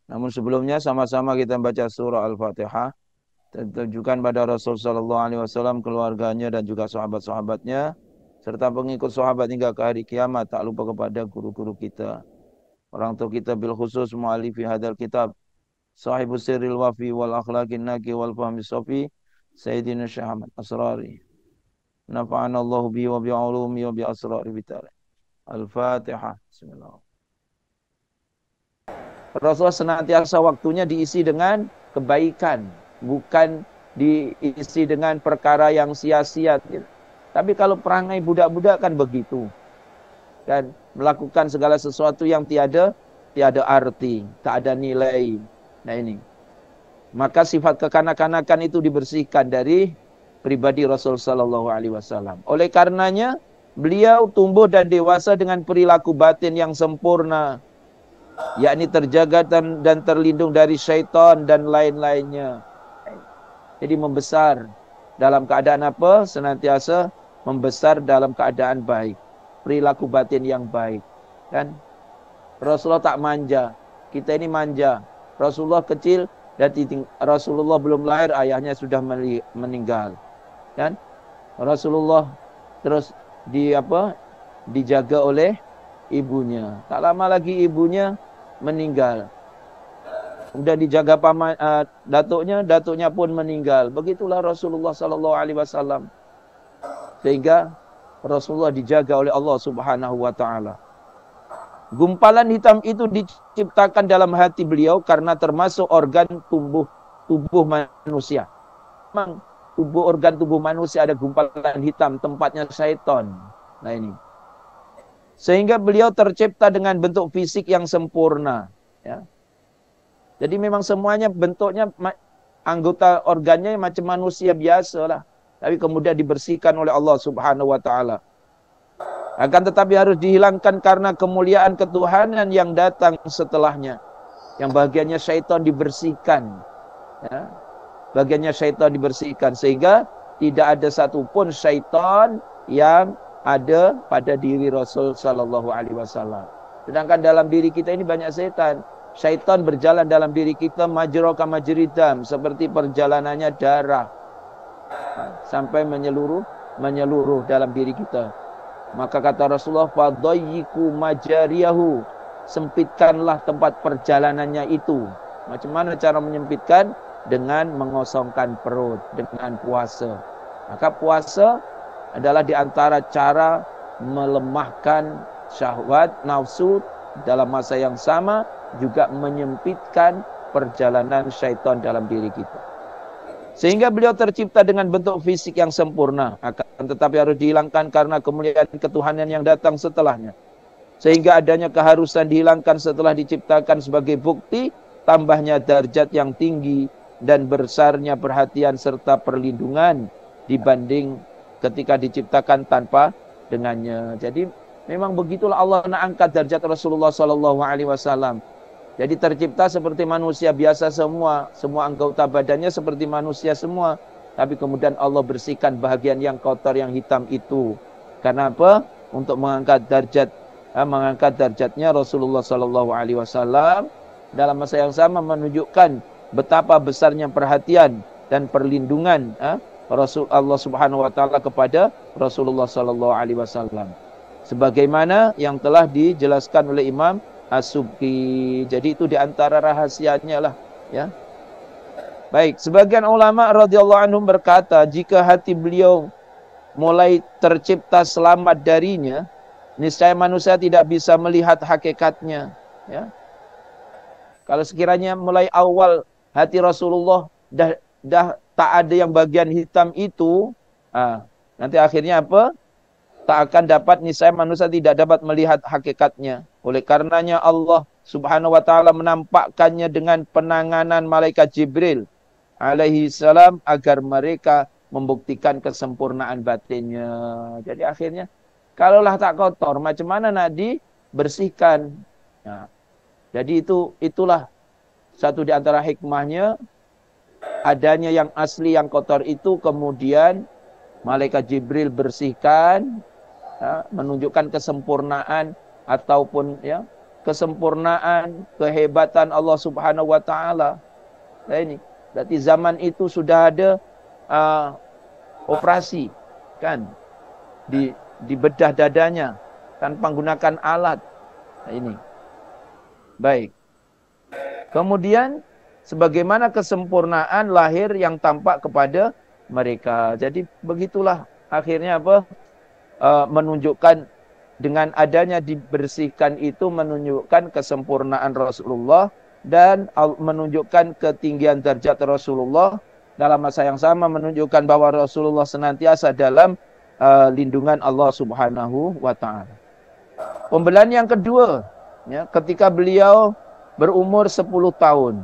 Namun sebelumnya sama-sama kita baca surah Al-Fatihah. Tunjukkan pada Rasul Sallallahu Alaihi Wasallam, keluarganya dan juga sahabat-sahabatnya, serta pengikut sahabat hingga ke hari kiamat. Tak lupa kepada guru-guru kita, orang tua kita bil khusus mu'alifi hadal kitab, sahibus sirril wafi wal akhlaqin naki wal fahmi sofi, Sayyidina Syekh Ahmad Asrari. Nafa'ana Allah bi wa bi ulumi wa bi asrari bitari. Al-Fatihah. Bismillah. Rasulullah senantiasa waktunya diisi dengan kebaikan, bukan diisi dengan perkara yang sia-sia. Tapi kalau perangai budak-budak kan begitu. Dan melakukan segala sesuatu yang tiada arti, tak ada nilai. Nah ini. Maka sifat kekanak-kanakan itu dibersihkan dari pribadi Rasul sallallahu alaihi wasallam. Oleh karenanya beliau tumbuh dan dewasa dengan perilaku batin yang sempurna, yakni terjaga dan terlindung dari syaitan dan lain-lainnya. Jadi membesar dalam keadaan apa? Senantiasa membesar dalam keadaan baik. Perilaku batin yang baik. Kan? Rasulullah tak manja. Kita ini manja. Rasulullah kecil dan Rasulullah belum lahir, ayahnya sudah meninggal. Kan? Rasulullah terus dijaga oleh ibunya. Tak lama lagi ibunya meninggal. Udah dijaga datuknya pun meninggal. Begitulah Rasulullah sallallahu alaihi wasallam. Sehingga Rasulullah dijaga oleh Allah Subhanahu wa taala. Gumpalan hitam itu diciptakan dalam hati beliau karena termasuk organ tubuh manusia. Memang organ tubuh manusia ada gumpalan hitam, tempatnya syaitan. Nah ini. Sehingga beliau tercipta dengan bentuk fisik yang sempurna. Ya. Jadi memang semuanya bentuknya, anggota organnya macam manusia biasa lah. Tapi kemudian dibersihkan oleh Allah Subhanahu wa taala. Akan tetapi harus dihilangkan karena kemuliaan ketuhanan yang datang setelahnya. Yang bagiannya syaitan dibersihkan. Ya. Bagiannya syaitan dibersihkan. Sehingga tidak ada satupun syaitan yang ada pada diri Rasul sallallahu alaihi wasallam. Sedangkan dalam diri kita ini banyak setan. Syaitan berjalan dalam diri kita majra ka majridam, seperti perjalanannya darah. Sampai menyeluruh dalam diri kita. Maka kata Rasulullah, fadayyiku majariyahu, sempitkanlah tempat perjalanannya itu. Macam mana cara menyempitkan? Dengan mengosongkan perut, dengan puasa. Maka puasa adalah di antara cara melemahkan syahwat, nafsu, dalam masa yang sama juga menyempitkan perjalanan syaitan dalam diri kita. Sehingga beliau tercipta dengan bentuk fisik yang sempurna, akan tetapi harus dihilangkan karena kemuliaan ketuhanan yang datang setelahnya. Sehingga adanya keharusan dihilangkan setelah diciptakan sebagai bukti tambahnya derajat yang tinggi dan besarnya perhatian serta perlindungan dibanding ketika diciptakan tanpa dengannya. Jadi memang begitulah Allah nak angkat derajat Rasulullah sallallahu alaihi wasallam. Jadi tercipta seperti manusia biasa semua anggota badannya seperti manusia semua. Tapi kemudian Allah bersihkan bahagian yang kotor, yang hitam itu. Karena apa? Untuk mengangkat derajatnya Rasulullah sallallahu alaihi wasallam. Dalam masa yang sama menunjukkan betapa besarnya perhatian dan perlindungan Rasul Allah Subhanahu wa taala kepada Rasulullah sallallahu alaihi wasallam. Sebagaimana yang telah dijelaskan oleh Imam As-Subki. Jadi itu diantara rahasianya lah, ya. Baik, sebagian ulama radhiyallahu anhum berkata, jika hati beliau mulai tercipta selamat darinya, niscaya manusia tidak bisa melihat hakikatnya, ya. Kalau sekiranya mulai awal hati Rasulullah dah tak ada yang bagian hitam itu, nanti akhirnya apa? Tak akan dapat, niscaya manusia tidak dapat melihat hakikatnya. Oleh karenanya Allah Subhanahu wa taala menampakkannya dengan penanganan malaikat Jibril alaihi salam agar mereka membuktikan kesempurnaan batinnya. Jadi akhirnya kalaulah tak kotor, macam mana nak dibersihkan? Nah, jadi itulah satu di antara hikmahnya adanya yang asli yang kotor itu kemudian malaikat Jibril bersihkan, menunjukkan kesempurnaan ataupun kesempurnaan, kehebatan Allah Subhanahu wa taala. Nah, ini berarti zaman itu sudah ada operasi kan di bedah dadanya tanpa menggunakan alat. Nah, ini. Baik. Kemudian sebagaimana kesempurnaan lahir yang tampak kepada mereka. Jadi begitulah akhirnya menunjukkan dengan adanya dibersihkan itu menunjukkan kesempurnaan Rasulullah dan menunjukkan ketinggian derajat Rasulullah, dalam masa yang sama menunjukkan bahwa Rasulullah senantiasa dalam lindungan Allah Subhanahu wa taala. Pembelahan yang kedua, ya, ketika beliau berumur 10 tahun.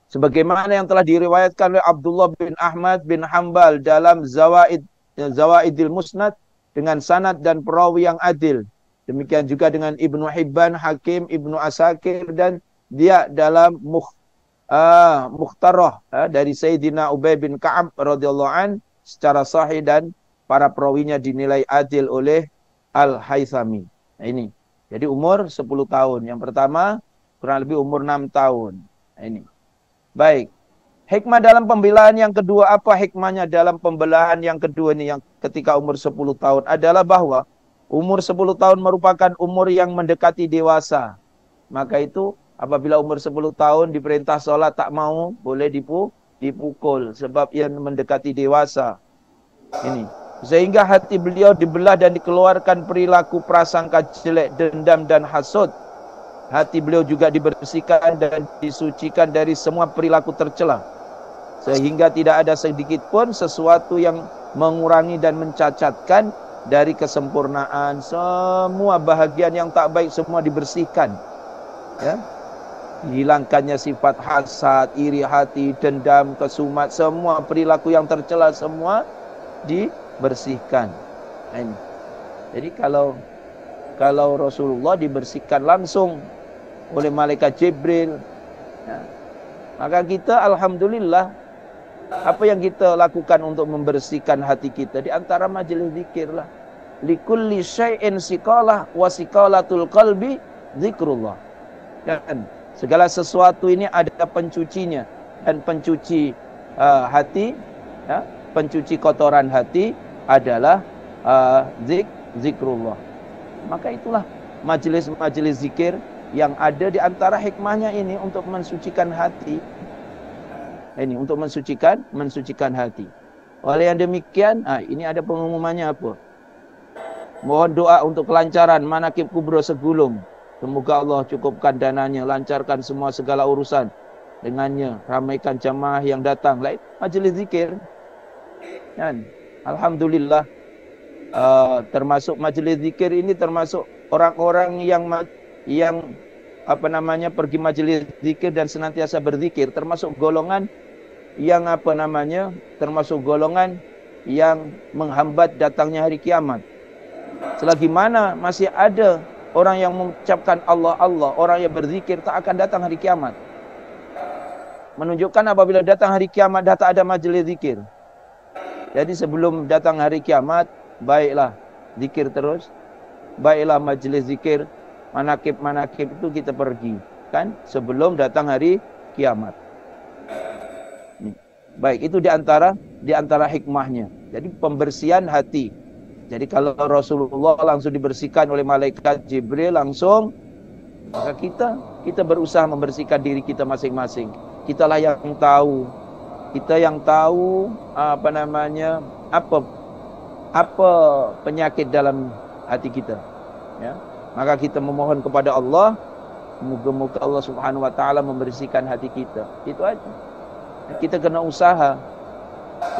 Sebagaimana yang telah diriwayatkan oleh Abdullah bin Ahmad bin Hanbal dalam Zawaidil Musnad dengan sanad dan perawi yang adil. Demikian juga dengan Ibnu Hibban, Hakim, Ibnu Asakir, dan dia dalam Mukhtarah dari Sayyidina Ubay bin Ka'ab radhiyallahu an secara sahih dan para perawinya dinilai adil oleh Al-Haythami. Nah, ini. Jadi umur 10 tahun. Yang pertama kurang lebih umur 6 tahun. Nah, ini. Baik. Hikmah dalam pembelahan yang kedua, apa hikmahnya dalam pembelahan yang kedua ini yang ketika umur 10 tahun adalah bahwa umur 10 tahun merupakan umur yang mendekati dewasa. Maka itu apabila umur 10 tahun diperintah sholat tak mau, boleh dipukul sebab ia mendekati dewasa. Ini. Sehingga hati beliau dibelah dan dikeluarkan perilaku prasangka jelek, dendam dan hasud. Hati beliau juga dibersihkan dan disucikan dari semua perilaku tercela. Sehingga tidak ada sedikit pun sesuatu yang mengurangi dan mencacatkan dari kesempurnaan. Semua bahagian yang tak baik semua dibersihkan. Ya. Hilangkannya sifat hasad, iri hati, dendam, kesumat, semua perilaku yang tercela semua dibersihkan. Ini. Jadi kalau Rasulullah dibersihkan langsung oleh malaikat Jibril, ya, maka kita alhamdulillah, apa yang kita lakukan untuk membersihkan hati kita di antara majelis zikir lah. Likulli syai'in siqalah wa siqalatul qalbi zikrullah. Dan segala sesuatu ini ada pencucinya, dan pencuci hati, ya, pencuci kotoran hati adalah zikrullah. Maka itulah majelis-majelis zikir yang ada di antara hikmahnya ini untuk mensucikan hati. Ini untuk mensucikan hati. Oleh yang demikian, ini ada pengumumannya apa? Mohon doa untuk kelancaran manaqib kubro segulung. Semoga Allah cukupkan dananya, lancarkan semua segala urusan dengannya, ramaikan jamaah yang datang. Majelis zikir. Dan alhamdulillah, termasuk majelis zikir ini termasuk orang-orang yang pergi majelis zikir dan senantiasa berzikir, termasuk golongan yang termasuk golongan yang menghambat datangnya hari kiamat. Selagi mana masih ada orang yang mengucapkan Allah Allah, orang yang berzikir, tak akan datang hari kiamat. Menunjukkan apabila datang hari kiamat dah tak ada majelis zikir. Jadi sebelum datang hari kiamat, baiklah zikir terus, baiklah majelis zikir, manaqib itu kita pergi, kan, sebelum datang hari kiamat. Baik, itu di antara hikmahnya. Jadi pembersihan hati. Jadi kalau Rasulullah langsung dibersihkan oleh malaikat Jibril langsung, maka kita berusaha membersihkan diri kita masing-masing. Kitalah yang tahu. Kita yang tahu apa penyakit dalam hati kita. Ya. Maka kita memohon kepada Allah, moga-moga Allah Subhanahu wa taala membersihkan hati kita. Itu aja. Kita kena usaha.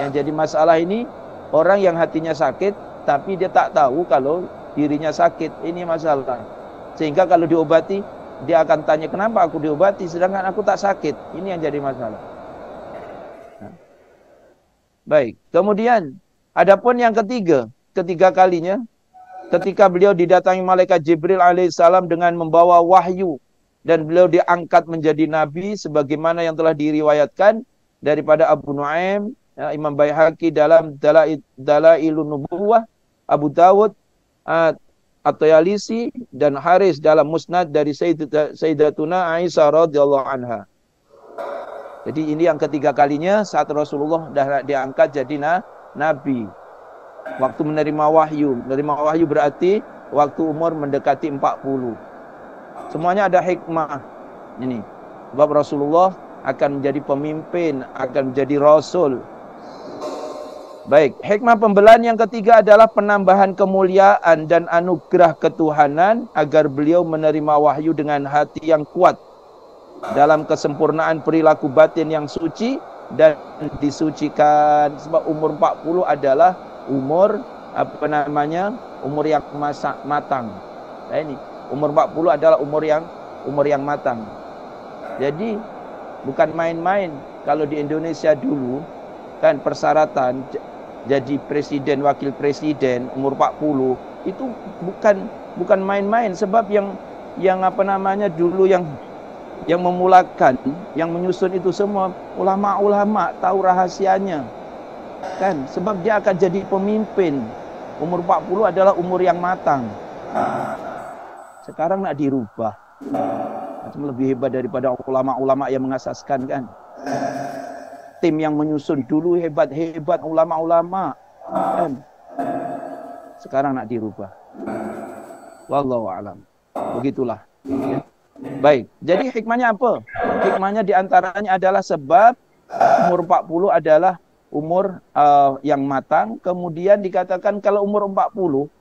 Yang jadi masalah ini orang yang hatinya sakit tapi dia tak tahu kalau dirinya sakit. Ini masalah. Sehingga kalau diobati dia akan tanya, kenapa aku diobati sedangkan aku tak sakit. Ini yang jadi masalah. Nah. Baik, kemudian adapun yang ketiga kalinya ketika beliau didatangi malaikat Jibril alaihissalam dengan membawa wahyu dan beliau diangkat menjadi nabi sebagaimana yang telah diriwayatkan daripada Abu Nuaim, ya, Imam Baihaqi dalam Dalailun Nubuwah, Abu Dawud At-Tayalisi dan Haris dalam Musnad dari Sayyidatuna Aisyah radhiyallahu anha. Jadi ini yang ketiga kalinya saat Rasulullah dah diangkat jadi nabi. Waktu menerima wahyu. Menerima wahyu berarti waktu umur mendekati 40. Semuanya ada hikmah. Ini. Sebab Rasulullah akan menjadi pemimpin, akan menjadi rasul. Baik, hikmah pembelaan yang ketiga adalah penambahan kemuliaan dan anugerah ketuhanan agar beliau menerima wahyu dengan hati yang kuat dalam kesempurnaan perilaku batin yang suci dan disucikan. Sebab umur 40 adalah umur umur yang matang. Nah, ini umur 40 adalah umur yang matang. Jadi bukan main-main. Kalau di Indonesia dulu kan persyaratan jadi presiden, wakil presiden umur 40 itu bukan main-main, sebab yang dulu yang memulakan, yang menyusun itu semua ulama-ulama tahu rahasianya. Kan sebab dia akan jadi pemimpin. Umur 40 adalah umur yang matang. Sekarang nak dirubah. Macam lebih hebat daripada ulama-ulama yang mengasaskan kan. Tim yang menyusun dulu hebat-hebat ulama-ulama kan. Sekarang nak dirubah. Wallahu a'lam. Begitulah. Ya. Baik. Jadi hikmahnya apa? Hikmahnya diantaranya adalah sebab umur 40 adalah umur yang matang. Kemudian dikatakan kalau umur 40,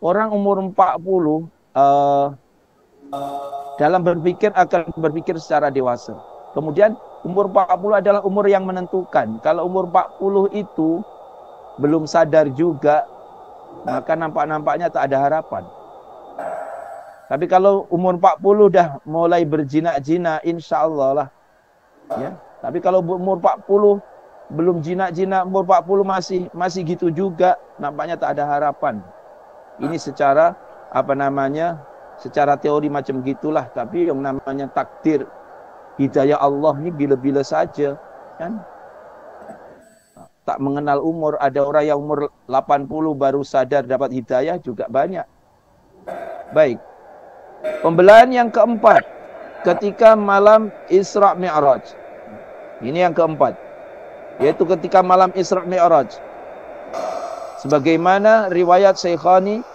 orang umur 40 dalam berpikir akan berpikir secara dewasa. Kemudian umur 40 adalah umur yang menentukan. Kalau umur 40 itu belum sadar juga, maka nampak-nampaknya tak ada harapan. Tapi kalau umur 40 dah mulai berjinak-jinak, insya-Allah lah. Ya. Tapi kalau umur 40 belum jinak-jinak, umur 40 masih gitu juga, nampaknya tak ada harapan. Ini secara secara teori macam gitulah, tapi yang namanya takdir hidayah Allah ni bila-bila saja kan. Tak mengenal umur, ada orang yang umur 80 baru sadar dapat hidayah juga banyak. Baik. Pembelaan yang keempat ketika malam Isra Mi'raj. Ini yang keempat, yaitu ketika malam Isra Mi'raj. Sebagaimana riwayat Syekhani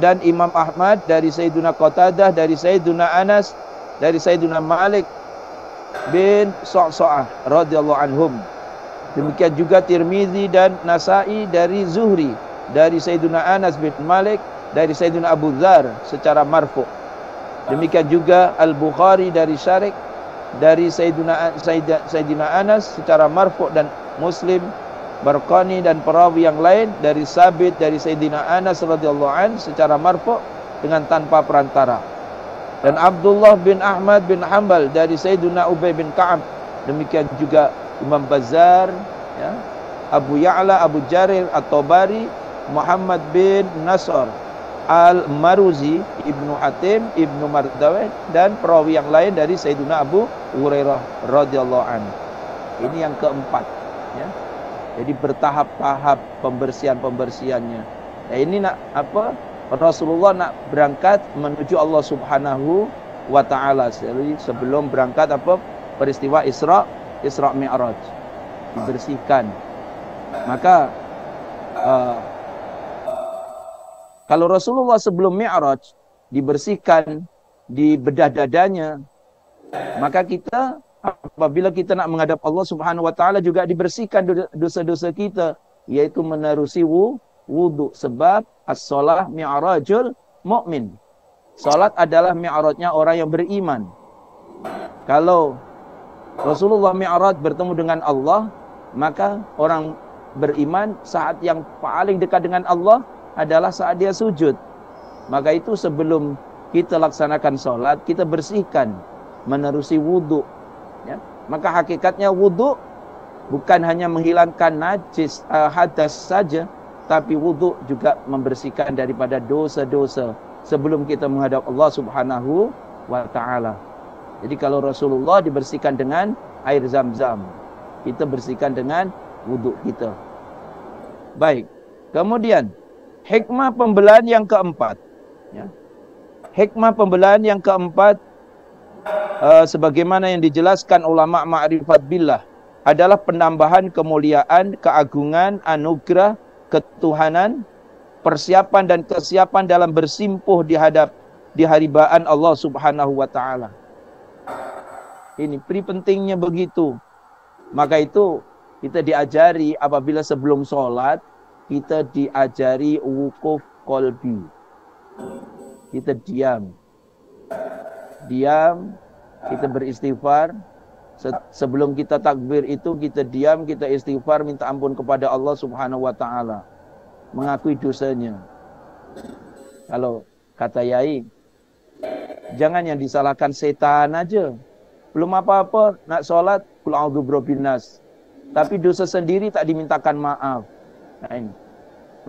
dan Imam Ahmad dari Sayyiduna Qatadah, dari Sayyiduna Anas, dari Sayyiduna Malik bin Sa'sa'ah radhiyallahu anhum. Demikian juga Tirmizi dan Nasa'i dari Zuhri, dari Sayyiduna Anas bin Malik, dari Sayyiduna Abu Dzar secara marfu'. Demikian juga Al-Bukhari dari Syarik, dari Sayyidina Anas secara marfu' dan Muslim, Barqani dan perawi yang lain dari Sabit dari Sayyidina Anas radhiyallahu an secara marfu' dengan tanpa perantara. Dan Abdullah bin Ahmad bin Hanbal dari Sayyidina Ubay bin Ka'ab. Demikian juga Imam Bazzar, ya, Abu Ya'la, Abu Jarir At-Tabari, Muhammad bin Nasr Al-Maruzi, Ibnu Hatim, Ibnu Mardaweh dan perawi yang lain dari Sayyidina Abu Hurairah radhiyallahu anhu. Ini yang keempat, ya. Jadi bertahap-tahap pembersihannya. Nah, ini Rasulullah nak berangkat menuju Allah Subhanahu wa taala. Sebelum berangkat peristiwa Isra Mi'raj dibersihkan. Maka kalau Rasulullah sebelum Mi'raj dibersihkan, dibedah dadanya, maka kita apabila kita nak menghadap Allah Subhanahu wa taala juga dibersihkan dosa-dosa kita, yaitu menerusi wudu. Sebab as-shalah mi'rajul mu'min. Salat adalah mi'rajnya orang yang beriman. Kalau Rasulullah Mi'raj bertemu dengan Allah, maka orang beriman saat yang paling dekat dengan Allah adalah saat dia sujud. Maka itu sebelum kita laksanakan solat, kita bersihkan, menerusi wudu. Ya. Maka hakikatnya wudu bukan hanya menghilangkan najis hadas saja, tapi wudu juga membersihkan daripada dosa-dosa sebelum kita menghadap Allah Subhanahu wa taala. Jadi kalau Rasulullah dibersihkan dengan air Zam-Zam, kita bersihkan dengan wudu kita. Baik. Kemudian Hikmah pembelahan yang keempat, ya. Hikmah pembelahan yang keempat, sebagaimana yang dijelaskan ulama ma'rifat billah, adalah penambahan kemuliaan, keagungan, anugerah, ketuhanan, persiapan dan kesiapan dalam bersimpuh di haribaan Allah Subhanahu wa taala. Ini pentingnya begitu. Maka itu kita diajari apabila sebelum sholat, kita diajari wukuf qalbi. Kita diam. Diam, kita beristighfar. Sebelum kita takbir itu kita diam, kita istighfar, minta ampun kepada Allah Subhanahu wa taala. Mengakui dosanya. Kalau kata Yai, jangan yang disalahkan setan aja. Belum apa-apa nak sholat, qul a'udzu birabbin nas. Tapi dosa sendiri tak dimintakan maaf. Nah ini.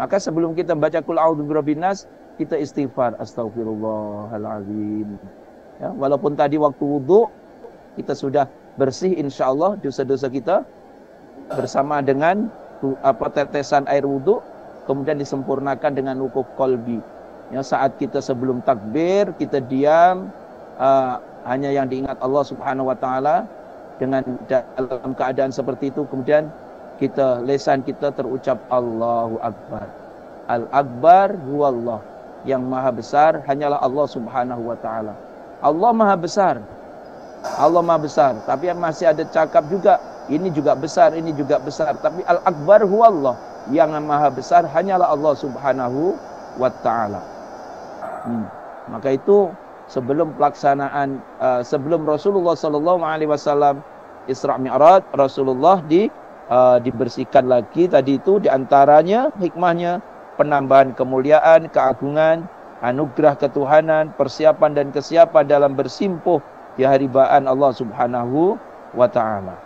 Maka sebelum kita baca qul a'udzu birabbin nas, kita istighfar, astaghfirullahalazim. Ya, walaupun tadi waktu wudu kita sudah bersih insyaallah dosa-dosa kita bersama dengan tetesan air wudu, kemudian disempurnakan dengan wukuf qalbi. Ya, saat kita sebelum takbir kita diam, hanya yang diingat Allah Subhanahu wa taala. Dengan dalam keadaan seperti itu kemudian lisan kita terucap Allahu Akbar. Al-Akbar huwallah. Yang maha besar hanyalah Allah Subhanahu wa taala. Allah maha besar. Allah maha besar. Tapi masih ada cakap juga, ini juga besar, ini juga besar. Tapi Al-Akbar huwallah. Yang maha besar hanyalah Allah Subhanahu wa taala. Maka itu sebelum pelaksanaan, sebelum Rasulullah sallallahu alaihi wasallam Isra Mi'raj, Rasulullah dibersihkan lagi tadi itu, diantaranya hikmahnya penambahan kemuliaan, keagungan, anugerah ketuhanan, persiapan dan kesiapan dalam bersimpuh di haribaan Allah Subhanahu wa taala.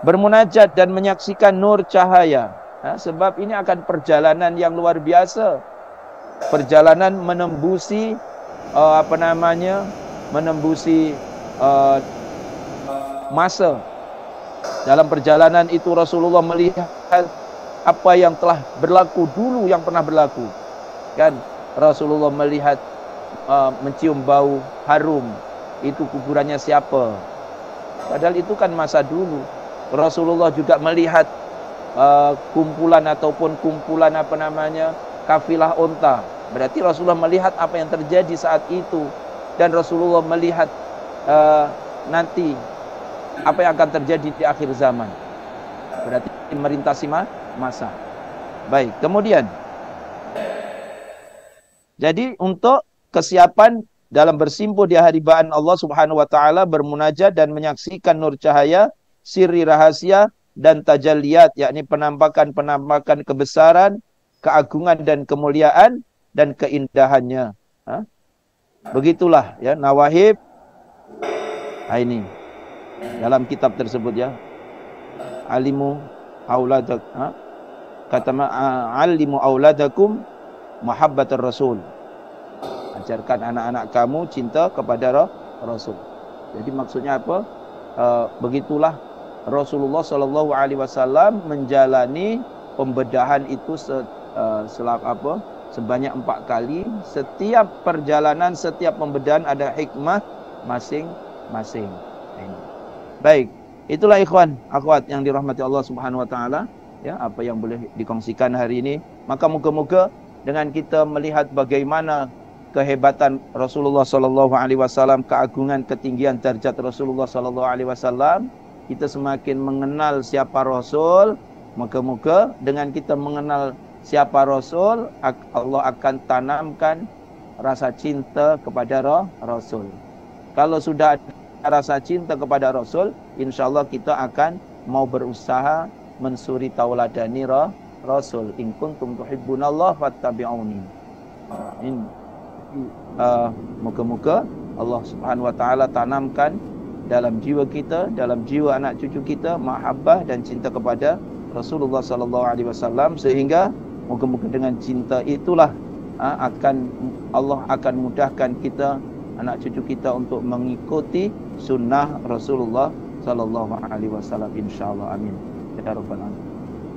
Bermunajat dan menyaksikan nur cahaya. Sebab ini akan perjalanan yang luar biasa. Perjalanan menembusi menembusi masa. Dalam perjalanan itu Rasulullah melihat apa yang telah berlaku dulu, yang pernah berlaku. Kan Rasulullah melihat mencium bau harum, itu kuburannya siapa? Padahal itu kan masa dulu. Rasulullah juga melihat kumpulan kafilah unta. Berarti Rasulullah melihat apa yang terjadi saat itu. Dan Rasulullah melihat nanti apa yang akan terjadi di akhir zaman. Berarti merintasi masa. Baik, kemudian. Jadi untuk kesiapan dalam bersimpuh di haribaan Allah Subhanahu wa taala, bermunajat dan menyaksikan nur cahaya, sirri rahasia dan tajalliyat, yakni penampakan kebesaran, keagungan dan kemuliaan dan keindahannya. Begitulah ya nawahib. Ini dalam kitab tersebut ya. Alimu auladakum, alimu auladakum mahabbatar rasul. Ajarkan anak-anak kamu cinta kepada Rasul. Jadi maksudnya apa? Begitulah Rasulullah sallallahu alaihi wasallam menjalani pembedahan itu sebanyak 4 kali. Setiap perjalanan, setiap pembedahan ada hikmah masing-masing. Baik, itulah ikhwan, akhwat yang dirahmati Allah Subhanahu wa taala, ya, apa yang boleh dikongsikan hari ini. Maka moga-moga dengan kita melihat bagaimana kehebatan Rasulullah sallallahu alaihi wasallam, keagungan, ketinggian derajat Rasulullah sallallahu alaihi wasallam, kita semakin mengenal siapa Rasul. Moga-moga dengan kita mengenal siapa Rasul, Allah akan tanamkan rasa cinta kepada Rasul. Kalau sudah ada rasa cinta kepada Rasul, insyaallah kita akan mau berusaha mensuri tauladani Rasul. In kuntum tuhibbunallah fattabi'uni. Moga-moga Allah Subhanahu wa taala tanamkan dalam jiwa kita, dalam jiwa anak cucu kita mahabbah dan cinta kepada Rasulullah sallallahu alaihi wasallam, sehingga moga-moga dengan cinta itulah Allah akan mudahkan kita, anak cucu kita, untuk mengikuti sunnah Rasulullah sallallahu alaihi wasallam, insyaallah. Amin ya rabbal alamin.